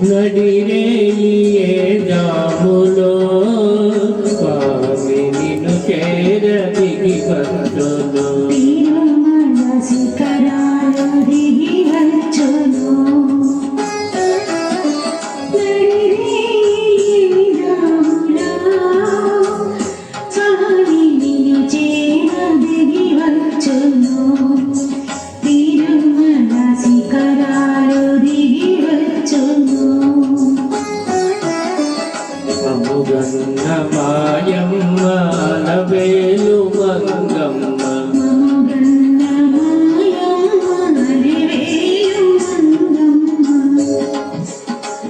నడిరేయే జాములో స్వామి నిన్ను చేరదిగి వచ్చును శిఖరాలు దిగి వచ్చును స్వామి నిన్ను చేరదిగి వచ్చును తిరుమల శిఖరాలు దిగి వచ్చును అముగన్న మాయమ్మ అలవేలు మంగమ్మ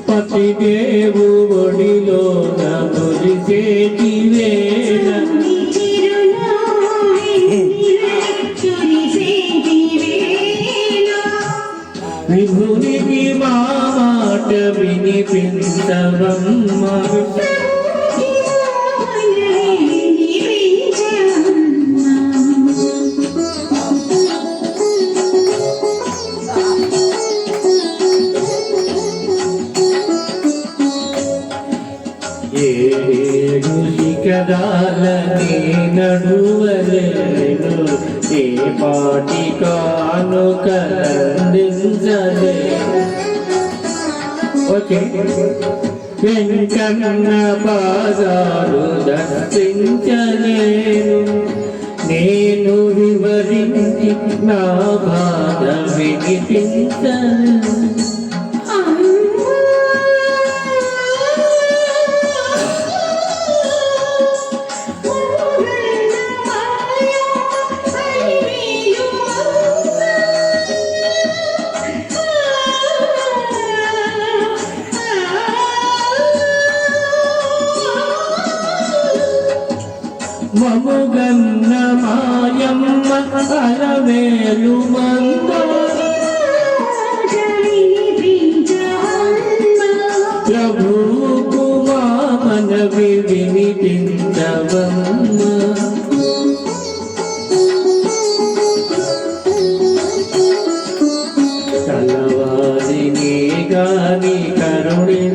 పతిదేవు ఒడిలో నమురిసేటి వేళ విభునికి మా మాట వినిపించవమ్మ ఏడు శిఖరాలని నడువలేను ఏ పాటి కానుకలందించలే ఓకే వెంకన్న పాదాలు దర్శించలేను నేను వివరించి నా బాధ వినిపించను మముగన్న మాయమ్మ అలవేలు మంద ప్రభుకు మా మనవి వినిపించవమ్మ కలవారిని గాని కరుణించలేడా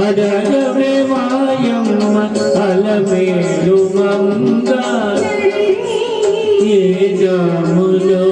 అడగవే వాయమ్మ అలవేలు మంగ ఏ జాములో